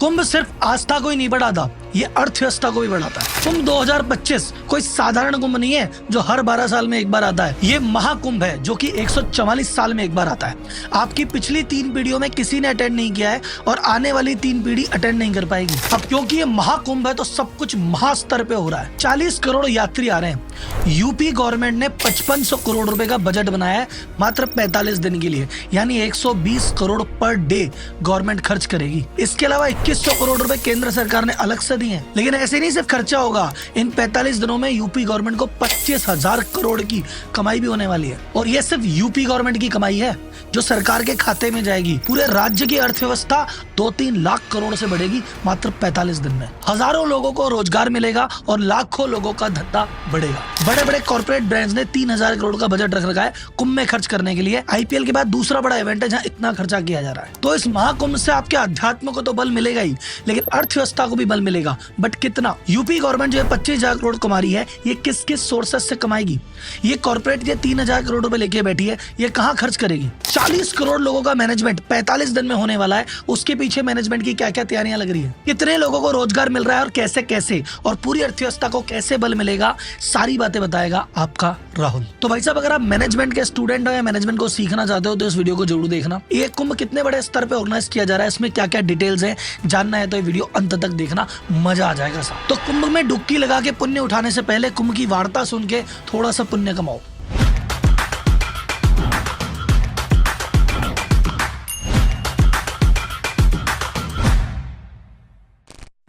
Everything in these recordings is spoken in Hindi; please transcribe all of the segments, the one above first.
कुंभ सिर्फ आस्था को ही नहीं बढ़ाता, ये अर्थव्यवस्था को भी बढ़ाता है। कुंभ 2025 कोई साधारण कुंभ नहीं है जो हर 12 साल में एक बार आता है। ये महाकुंभ है जो कि 144 साल में एक बार आता है। आपकी पिछली 3 पीढ़ियों में किसी ने अटेंड नहीं किया है और आने वाली 3 पीढ़ी अटेंड नहीं कर पाएगी। अब क्योंकि ये महाकुंभ है तो सब कुछ महास्तर पे हो रहा है। 40 करोड़ यात्री आ रहे हैं। यूपी गवर्नमेंट ने 5500 करोड़ रुपए का बजट बनाया है मात्र 45 दिन के लिए, यानी 120 करोड़ पर डे गवर्नमेंट खर्च करेगी। इसके अलावा 2100 करोड़ रुपए केंद्र सरकार ने अलग से दिए हैं। लेकिन ऐसे नहीं सिर्फ खर्चा होगा, इन 45 दिनों में यूपी गवर्नमेंट को 25,000 करोड़ की कमाई भी होने वाली है। और ये सिर्फ यूपी गवर्नमेंट की कमाई है जो सरकार के खाते में जाएगी। पूरे राज्य की अर्थव्यवस्था 2-3 लाख करोड़ से बढ़ेगी मात्र 45 दिन में। हजारों लोगों को रोजगार मिलेगा और लाखों लोगों का धंधा बढ़ेगा। बड़े बड़े कॉर्पोरेट ब्रांड्स ने 3000 करोड़ का बजट रख रखा है कुंभ में खर्च करने के लिए। आईपीएल के बाद दूसरा बड़ा इवेंट है जहाँ इतना खर्चा किया जा रहा है। तो इस महाकुंभ से आपके अध्यात्म को तो बल मिलेगा ही, लेकिन अर्थव्यवस्था को भी बल मिलेगा। बट कितना? यूपी गवर्नमेंट जो 25,000 करोड़ कमा रही है, ये किस किस सोर्सेस से कमाएगी? ये कॉर्पोरेट ये 3000 करोड़ रुपए लेके बैठी है, ये कहाँ खर्च करेगी? 40 करोड़ लोगों का मैनेजमेंट 45 दिन में होने वाला है। उसके पीछे मैनेजमेंट की क्या क्या तैयारियां लग रही है, कितने लोगों को रोजगार मिल रहा है और कैसे कैसे, और पूरी अर्थव्यवस्था को कैसे बल मिलेगा, सारी बातें बताएगा आपका राहुल। तो भाई साहब, अगर आप मैनेजमेंट के स्टूडेंट हो या मैनेजमेंट को सीखना चाहते हो तो इस वीडियो को जरूर देखना। ये कुंभ कितने बड़े स्तर पे ऑर्गेनाइज किया जा रहा है, इसमें क्या क्या डिटेल्स है, जानना है तो ये वीडियो अंत तक देखना, मजा आ जाएगा साहब। तो कुंभ में डुबकी लगा के पुण्य उठाने से पहले कुंभ की वार्ता सुन के थोड़ा सा पुण्य कमाओ।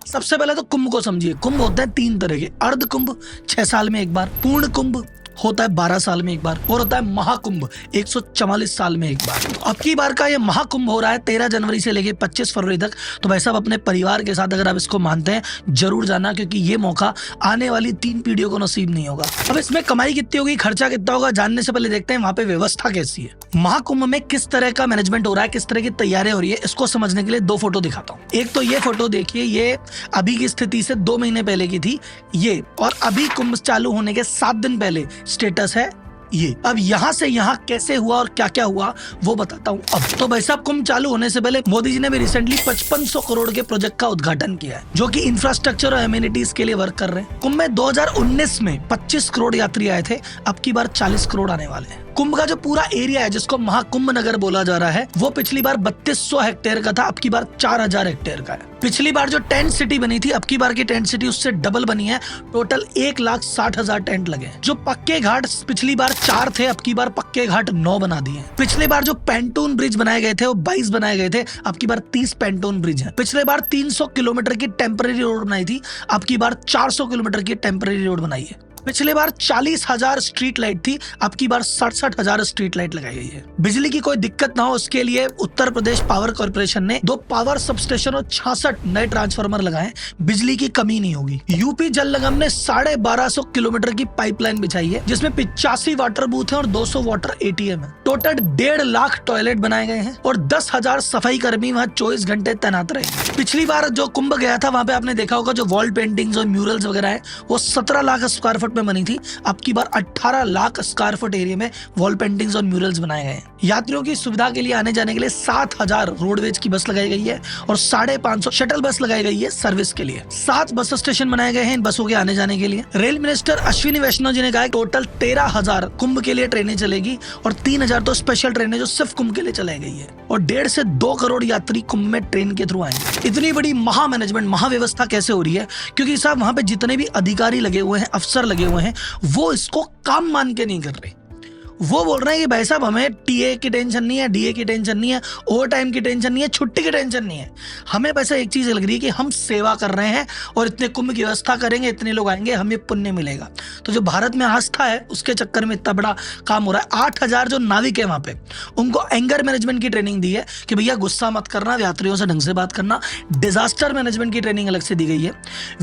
सबसे पहले तो कुंभ को समझिए। कुंभ होते हैं 3 तरह के। अर्ध कुंभ 6 साल में एक बार, पूर्ण कुंभ होता है 12 साल में एक बार, और होता है महाकुंभ 144 साल में एक बार। तो अब की बार का ये महाकुंभ हो रहा है 13 जनवरी से लेके 25 फरवरी तक। तो भाई साहब, अपने परिवार के साथ अगर आप इसको मानते हैं जरूर जाना, क्योंकि ये मौका आने वाली 3 पीढ़ियों को नसीब नहीं होगा। अब इसमें कमाई कितनी होगी, खर्चा कितना होगा, जानने से पहले देखते हैं वहां पे व्यवस्था कैसी है। महाकुंभ में किस तरह का मैनेजमेंट हो रहा है, किस तरह की तैयारी हो रही है, इसको समझने के लिए 2 फोटो दिखाता हूँ। एक तो ये फोटो देखिए, ये अभी की स्थिति से 2 महीने पहले की थी ये, और अभी कुंभ चालू होने के 7 दिन पहले स्टेटस है ये। अब यहाँ से यहाँ कैसे हुआ और क्या क्या हुआ वो बताता हूँ अब। तो भाई साहब, कुंभ चालू होने से पहले मोदी जी ने भी रिसेंटली 5500 करोड़ के प्रोजेक्ट का उद्घाटन किया है, जो कि इंफ्रास्ट्रक्चर और एमिनिटीज के लिए वर्क कर रहे हैं। कुंभ में 2019 में 25 करोड़ यात्री आए थे, अब की बार 40 करोड़ आने वाले हैं। कुंभ का जो पूरा एरिया है, जिसको महाकुंभ नगर बोला जा रहा है, वो पिछली बार 3200 हेक्टेयर का था, अब की बार 4000 हेक्टेयर का है। पिछली बार जो टेंट सिटी बनी थी, अब की बार की टेंट सिटी उससे डबल बनी है। टोटल 1,60,000 टेंट लगे। जो पक्के घाट पिछली बार 4 थे, अब की बार पक्के घाट 9 बना दिए। पिछली बार जो पेंटून ब्रिज बनाए गए थे वो 22 बनाए गए थे, अब की बार 30 पेंटून ब्रिज है। पिछले बार 300 किलोमीटर की टेम्पररी रोड बनाई थी, अब की बार 400 किलोमीटर की टेम्पररी रोड बनाई है। पिछले बार 40,000 स्ट्रीट लाइट थी, अब की बार 67,000 स्ट्रीट लाइट लगाई गई है। बिजली की कोई दिक्कत ना हो उसके लिए उत्तर प्रदेश पावर कॉर्पोरेशन ने 2 पावर सबस्टेशन और 66 नए ट्रांसफार्मर लगाए। बिजली की कमी नहीं होगी। यूपी जल निगम ने 1250 किलोमीटर की पाइपलाइन बिछाई है, जिसमें 85 वाटर बूथ है और 200 वाटर एटीएम है। टोटल 1.5 लाख टॉयलेट बनाए गए हैं और 10,000 सफाई कर्मी वहाँ 24 घंटे तैनात रहेंगे। पिछली बार जो कुंभ गया था, वहाँ पे आपने देखा होगा जो वॉल पेंटिंग्स और म्यूरल्स वगैरह है, वो 17 लाख स्क्वायर फुट में बनी थी, अब की बार 18 लाख स्क्वायर फुट एरिया में वॉल पेंटिंग्स और म्यूरल्स बनाए गए हैं। यात्रियों की सुविधा के लिए आने जाने के लिए 7000 रोडवेज की बस लगाई गई है और 550 शटल बस लगाई गई है सर्विस के लिए। 7 बस स्टेशन बनाए गए हैं इन बसों के आने जाने के लिए। रेल मिनिस्टर अश्विनी वैष्णव जी ने कहा टोटल 13,000 कुंभ के लिए ट्रेनें चलेगी और 3,000 तो स्पेशल ट्रेनें जो सिर्फ कुंभ के लिए चलाई गई है, और 1.5 से 2 करोड़ यात्री कुंभ में ट्रेन के थ्रू आएंगे। इतनी बड़ी महा मैनेजमेंट, महाव्यवस्था कैसे हो रही है? क्योंकि साहब, वहां पे जितने भी अधिकारी लगे हुए हैं, अफसर लगे हुए हैं, वो इसको काम मान के नहीं कर रहे। वो बोल रहे हैं कि भाई साहब, हमें टीए की टेंशन नहीं है, डीए की टेंशन नहीं है, ओवर टाइम की टेंशन नहीं है, छुट्टी की टेंशन नहीं है। हमें वैसे एक चीज लग रही है कि हम सेवा कर रहे हैं और इतने कुंभ की व्यवस्था करेंगे, इतने लोग आएंगे, हमें पुण्य मिलेगा। तो जो भारत में आस्था है उसके चक्कर में इतना बड़ा काम हो रहा है। 8,000 जो नाविक है वहां पे, उनको एंगर मैनेजमेंट की ट्रेनिंग दी है कि भैया गुस्सा मत करना, यात्रियों से ढंग से बात करना। डिजास्टर मैनेजमेंट की ट्रेनिंग अलग से दी गई है।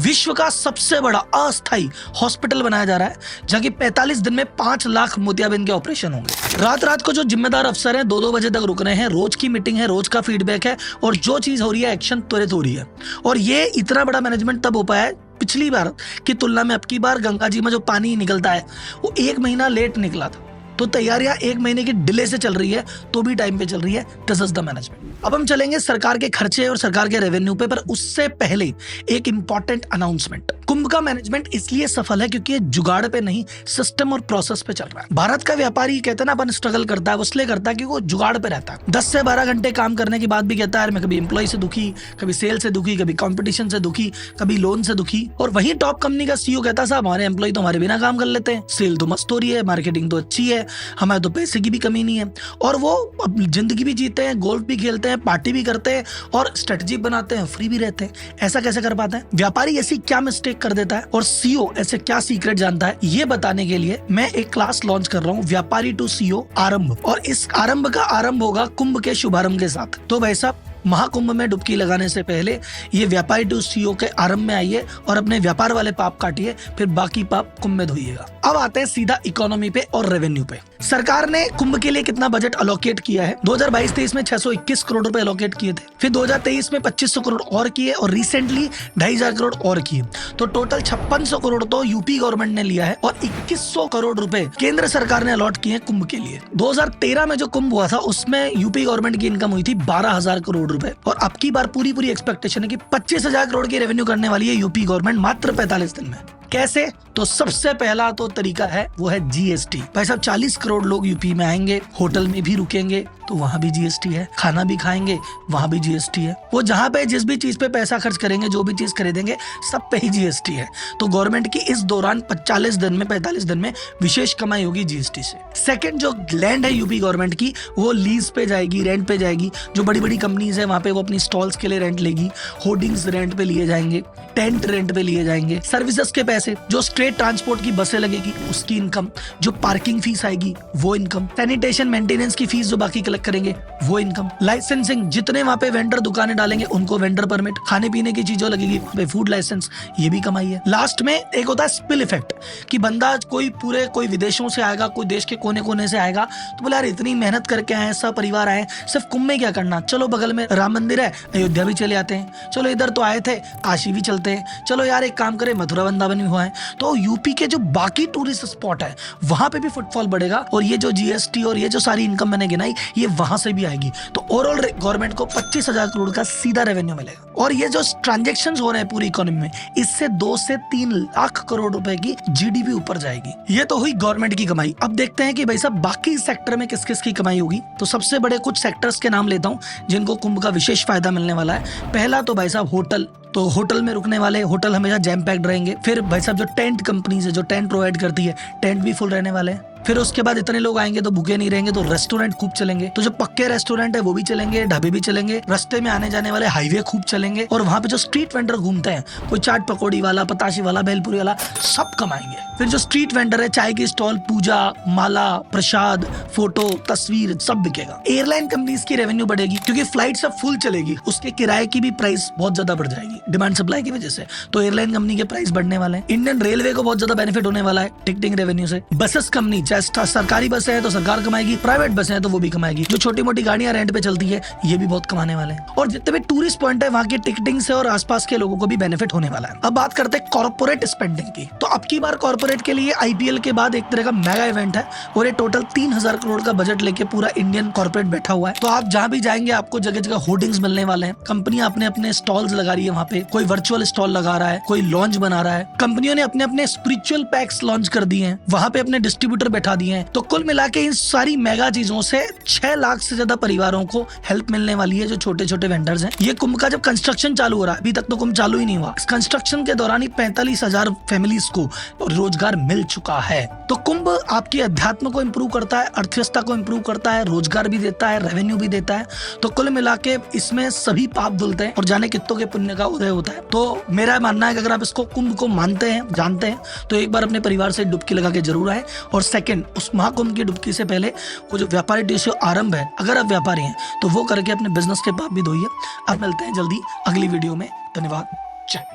विश्व का सबसे बड़ा अस्थायी हॉस्पिटल बनाया जा रहा है, जहाँ की 45 दिन में 5 लाख मोतियाबिंद के ऑपरेशन होंगे। रात को जो जिम्मेदार अफसर हैं 2-2 बजे तक रुक रहे हैं। रोज की मीटिंग है, रोज का फीडबैक है, और जो चीज हो रही है एक्शन त्वरित हो रही है। और ये इतना बड़ा मैनेजमेंट तब हो पाया है पिछली बार की तुलना में। अब की बार गंगा जी में जो पानी निकलता है वो 1 महीना लेट निकला था। तो तैयारियां 1 महीने की डिले से चल रही है तो भी टाइम पे चल रही है। This is the management. अब हम चलेंगे सरकार के खर्चे और सरकार के रेवेन्यू पे, पर उससे पहले एक इंपॉर्टेंट अनाउंसमेंट। कुंभ का मैनेजमेंट इसलिए सफल है क्योंकि ये जुगाड़ पे नहीं, सिस्टम और प्रोसेस पे चल रहा है। भारत का व्यापारी कहते हैं ना अपन स्ट्रगल करता है, वो इसलिए करता है कि वो जुगाड़ पे रहता है। 10 से 12 घंटे काम करने के बाद भी कहता है मैं कभी एम्प्लॉय से दुखी, कभी सेल से दुखी, कभी कंपटीशन से दुखी, कभी लोन से दुखी। और वही टॉप कंपनी का सीईओ कहता है साहब हमारे एम्प्लॉय तो हमारे बिना काम कर लेते हैं, सेल तो मस्त हो रही है, मार्केटिंग तो अच्छी है, हमारे तो पैसे की भी कमी नहीं है। और वो जिंदगी भी जीते हैं, गोल्फ भी खेलते हैं, पार्टी भी करते हैं और स्ट्रेटजी बनाते हैं, फ्री भी रहते हैं। ऐसा कैसे कर पाते हैं? व्यापारी ऐसी क्या मिस्टेक कर देता है और सीईओ ऐसे क्या सीक्रेट जानता है, ये बताने के लिए मैं एक क्लास लॉन्च कर रहा हूँ, व्यापारी टू सीईओ आरंभ। और इस आरंभ का आरंभ होगा कुंभ के शुभारंभ के साथ। तो भाई साहब महाकुंभ में डुबकी लगाने से पहले ये व्यापारी टू सीईओ के आरंभ में आइए और अपने व्यापार वाले पाप काटिए, फिर बाकी पाप कुंभ में धोइएगा। अब आते हैं सीधा इकोनॉमी पे और रेवेन्यू पे। सरकार ने कुंभ के लिए कितना बजट अलोकेट किया है? 2022-23 में 621 करोड़ रुपए अलोकेट किए थे, फिर 2023 में 2500 करोड़ और किए और रिसेंटली 2500 करोड़ और किए। तो टोटल 5600 करोड़ तो यूपी गवर्नमेंट ने लिया है और 2100 करोड़ रुपए केंद्र सरकार ने अलॉट किए हैं कुंभ के लिए। 2013 में जो कुंभ हुआ था उसमें यूपी गवर्नमेंट की इनकम हुई थी 12,000 करोड़ रुपए और अब की बार पूरी एक्सपेक्टेशन है कि 25,000 करोड़ की रेवेन्यू करने वाली है यूपी गवर्नमेंट मात्र 45 दिन में। कैसे? तो सबसे पहला तो तरीका है वो है जीएसटी। भाई साहब 40 करोड़ लोग यूपी में आएंगे, होटल में भी रुकेंगे तो वहां भी जीएसटी है, खाना भी खाएंगे वहां भी जीएसटी है। वो जहां पे जिस भी चीज पे पैसा खर्च करेंगे, जो भी चीज खरीदेंगे, सब पे ही जीएसटी है। तो गवर्नमेंट की इस दौरान 45 दिन में विशेष कमाई होगी जीएसटी से। सेकंड, जो लैंड है यूपी गवर्नमेंट की वो लीज पे जाएगी, रेंट पे जाएगी। जो बड़ी बड़ी कंपनीज है वहां पे वो अपनी स्टॉल्स के लिए रेंट लेगी, होर्डिंग्स रेंट पे लिए जाएंगे, टेंट रेंट पे लिए जाएंगे, सर्विसेज के पैसे, जो स्ट्रेट ट्रांसपोर्ट की बसें लगेगी उसकी इनकम, जो पार्किंग फीस आएगी वो इनकम, सैनिटेशन मेंटेनेंस की फीस जो बाकी कलेक्ट करेंगे वो इनकम, लाइसेंसिंग, जितने वहां पे वेंडर दुकानें डालेंगे उनको वेंडर परमिट, खाने पीने की चीजों लगेगी वहां पे फूड लाइसेंस, ये भी कमाई है। लास्ट में एक होता है स्पिल इफेक्ट कि बंदा कोई विदेशों से आएगा, कोई देश के कोने कोने से आएगा तो बोले यार इतनी मेहनत करके आए, सब परिवार आए, सिर्फ कुंभ में क्या करना, चलो बगल में राम मंदिर है अयोध्या भी चले आते हैं, चलो इधर तो आए थे काशी भी चलते हैं, चलो यार एक काम करें मथुरा वृंदावन भी हुआ है। तो यूपी के जो बाकी टूरिस्ट स्पॉट है वहां पे भी फुटफॉल बढ़ेगा और ये जो जीएसटी और ये जो सारी इनकम मैंने गिनाई ये वहां से भी आएगी। तो ओवरऑल गवर्नमेंट को 25,000 करोड़ का सीधा रेवेन्यू मिलेगा। और ये जो ट्रांजेक्शंस हो रहे हैं पूरी इकोनॉमी में, इससे 2 से 3 लाख करोड़ रुपए की जीडीपी ऊपर जाएगी। ये तो हुई गवर्नमेंट की कमाई। अब देखते हैं कि भाई साहब बाकी सेक्टर में किस किस की कमाई होगी। तो सबसे बड़े कुछ सेक्टर्स के नाम लेता हूं जिनको कुंभ का विशेष फायदा मिलने वाला है। पहला तो भाई साहब होटल, तो होटल में रुकने वाले, होटल हमेशा जैम पैक्ड रहेंगे। फिर भाई साहब जो टेंट कंपनीज है जो टेंट प्रोवाइड करती है, टेंट भी फुल रहने वाले हैं। फिर उसके बाद इतने लोग आएंगे तो भूखे नहीं रहेंगे, तो रेस्टोरेंट खूब चलेंगे। तो जो पक्के रेस्टोरेंट है वो भी चलेंगे, ढाबे भी चलेंगे, रास्ते में आने जाने वाले हाईवे खूब चलेंगे और वहां पे जो स्ट्रीट वेंडर घूमते हैं, कोई चाट पकौड़ी वाला, पताशी वाला, भेलपुरी वाला, सब कमाएंगे। फिर जो स्ट्रीट वेंडर है, चाय की स्टॉल, पूजा, माला, प्रसाद, फोटो, तस्वीर, सब बिकेगा। एयरलाइन कंपनीज की रेवेन्यू बढ़ेगी क्योंकि फ्लाइट सब फुल चलेगी, उसके किराए की भी प्राइस बहुत ज्यादा बढ़ जाएगी डिमांड सप्लाई की वजह से। तो एयरलाइन कंपनी के प्राइस बढ़ने वाले हैं। इंडियन रेलवे को बहुत ज्यादा बेनिफिट होने वाला है टिकटिंग रेवेन्यू से। बसेस कंपनी, चाहे सरकारी बसें हैं तो सरकार कमाएगी, प्राइवेट बसें हैं तो वो भी कमाएगी। जो छोटी मोटी गाड़ियां रेंट पे चलती है ये भी बहुत कमाने वाले हैं। और जितने भी टूरिस्ट पॉइंट है वहां की टिकटिंग से और आसपास के लोगों को भी बेनिफिट होने वाला है। अब बात करते हैं कॉर्पोरेट स्पेंडिंग की। तो अब की बार कॉर्पोरेट के लिए आईपीएल के बाद एक तरह का मेगा इवेंट है और ये टोटल 3,000 करोड़ का बजट लेके पूरा इंडियन कॉर्पोरेट बैठा हुआ है। तो आप जहां भी जाएंगे आपको जगह जगह होर्डिंग्स मिलने वाले हैं। कंपनियां अपने अपने स्टॉल्स लगा रही है वहां पे, कोई वर्चुअल स्टॉल लगा रहा है, कोई लॉन्च बना रहा है। कंपनियों ने अपने अपने स्पिरिचुअल पैक्स लॉन्च कर दिए हैं, वहां पे अपने डिस्ट्रीब्यूटर बैठा दिए हैं। तो कुल मिला के इन सारी मेगा चीजों से 6 लाख से ज्यादा परिवारों को हेल्प मिलने वाली है जो छोटे छोटे वेंडर्स हैं। ये कुंभ का जब कंस्ट्रक्शन चालू हो रहा है, अभी तक तो कुंभ चालू ही नहीं हुआ, इस कंस्ट्रक्शन के दौरान ही 45,000 फैमिलीज को रोजगार मिल चुका है। तो कुंभ आपकी अध्यात्म को इंप्रूव करता है, अर्थव्यवस्था को इंप्रूव करता है, रोजगार भी देता है, रेवेन्यू भी देता है। तो कुल मिला के इसमें सभी पाप धुलते हैं और जाने कितों के पुण्य का उदय होता है। तो मेरा मानना है कि अगर आप इसको कुंभ को मानते हैं, जानते हैं, तो एक बार अपने परिवार से डुबकी लगा के जरूर आए। और सेकंड, उस महाकुंभ की डुबकी से पहले वो जो व्यापारी डे आरंभ है, अगर आप व्यापारी हैं तो वो करके अपने बिजनेस के पाप भी धोइए। अब मिलते हैं जल्दी अगली वीडियो में। धन्यवाद। जय।